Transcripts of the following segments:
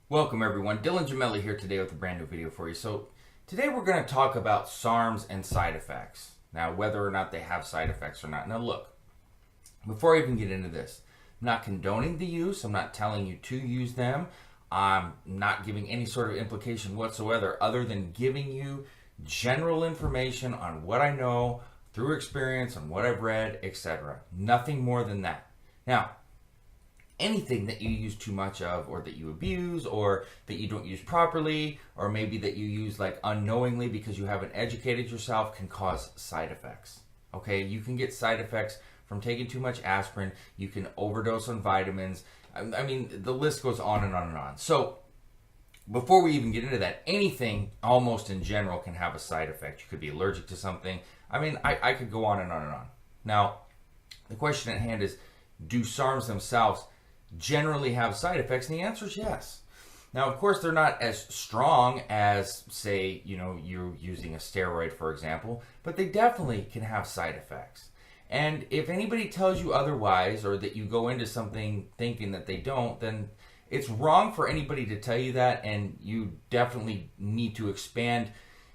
Welcome everyone, Dylan Gemelli here today with a brand new video for you. So today we're going to talk about SARMS and side effects. Now whether or not they have side effects or not. Now look, before I even get into this, I'm not condoning the use, I'm not telling you to use them, I'm not giving any sort of implication whatsoever other than giving you general information on what I know through experience, on what I've read, etc. Nothing more than that. Now, anything that you use too much of, or that you abuse, or that you don't use properly, or maybe that you use like unknowingly because you haven't educated yourself, can cause side effects. Okay, you can get side effects from taking too much aspirin, you can overdose on vitamins. I mean, the list goes on and on and on. So before we even get into that, anything almost in general can have a side effect. You could be allergic to something. I mean, I could go on and on and on. Now, the question at hand is, do SARMS themselves generally have side effects? And the answer is yes. Now, of course, they're not as strong as, say, you're using a steroid, for example, but they definitely can have side effects. And if anybody tells you otherwise, or that you go into something thinking that they don't, then it's wrong for anybody to tell you that, and you definitely need to expand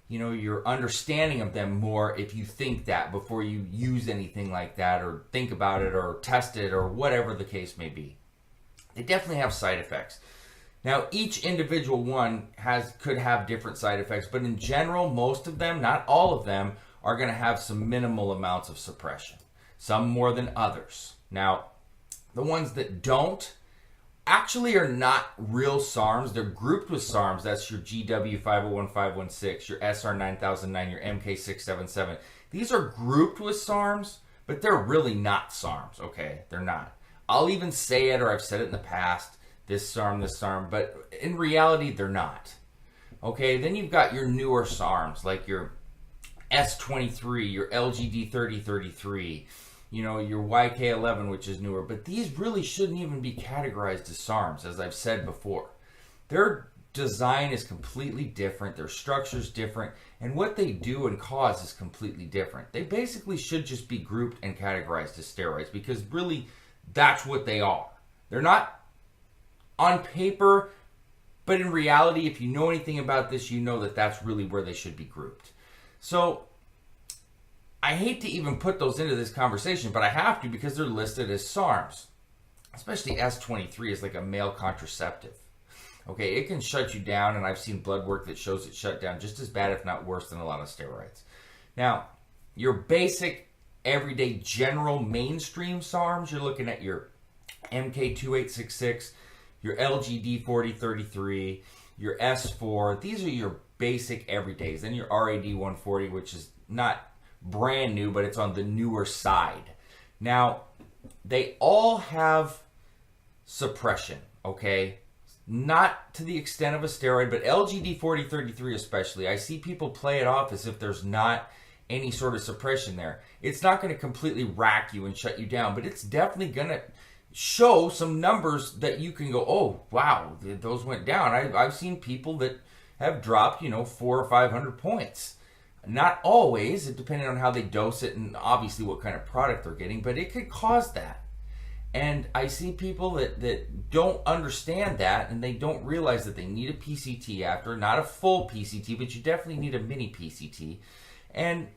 your understanding of them more if you think that before you use anything like that, or think about it, or test it, or whatever the case may be. They definitely have side effects. Now, each individual one could have different side effects, but in general, most of them, not all of them, are going to have some minimal amounts of suppression. Some more than others. Now, the ones that don't actually are not real SARMS. They're grouped with SARMS. That's your GW501516, your SR9009, your MK677. These are grouped with SARMS, but they're really not SARMS, okay? They're not. I'll even say it, or I've said it in the past, this SARM, but in reality, they're not. Okay, then you've got your newer SARMS, like your S23, your LGD3033, your YK11, which is newer, but these really shouldn't even be categorized as SARMS, as I've said before. Their design is completely different, their structure is different, and what they do and cause is completely different. They basically should just be grouped and categorized as steroids, because really, that's what they are. They're not on paper, but in reality, if you know anything about this, you know that that's really where they should be grouped. So, I hate to even put those into this conversation, but I have to because they're listed as SARMS. Especially S23 is like a male contraceptive. Okay, it can shut you down, and I've seen blood work that shows it shut down just as bad, if not worse, than a lot of steroids. Now, your basic, everyday, general, mainstream SARMS, you're looking at your MK2866, your LGD4033, your S4. These are your basic everydays. Then your RAD140, which is not brand new, but it's on the newer side. Now, they all have suppression, okay? Not to the extent of a steroid, but LGD4033 especially, I see people play it off as if there's not any sort of suppression there. It's not going to completely rack you and shut you down, but it's definitely going to show some numbers that you can go, oh, wow, those went down. I've seen people that have dropped, 400 or 500 points. Not always, depending on how they dose it and obviously what kind of product they're getting, but it could cause that. And I see people that don't understand that, and they don't realize that they need a PCT after, not a full PCT, but you definitely need a mini PCT. And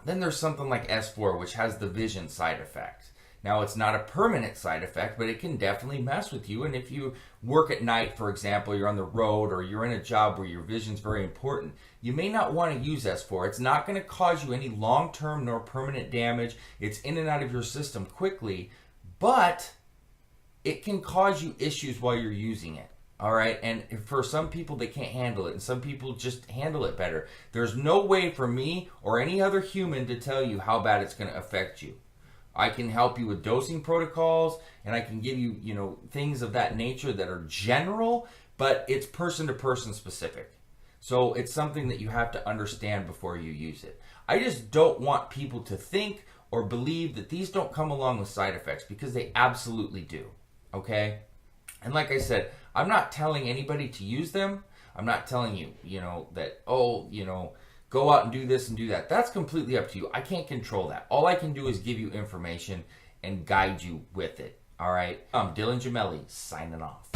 then there's something like S4, which has the vision side effect. Now, it's not a permanent side effect, but it can definitely mess with you. And if you work at night, for example, you're on the road, or you're in a job where your vision's very important, you may not want to use S4. It's not going to cause you any long-term nor permanent damage. It's in and out of your system quickly, but it can cause you issues while you're using it. All right, and for some people, they can't handle it, and some people just handle it better. There's no way for me or any other human to tell you how bad it's going to affect you. I can help you with dosing protocols, and I can give you, things of that nature that are general, but it's person to person specific. So it's something that you have to understand before you use it. I just don't want people to think or believe that these don't come along with side effects, because they absolutely do. Okay? And like I said, I'm not telling anybody to use them. I'm not telling you, that, go out and do this and do that. That's completely up to you. I can't control that. All I can do is give you information and guide you with it. All right? I'm Dylan Gemelli, signing off.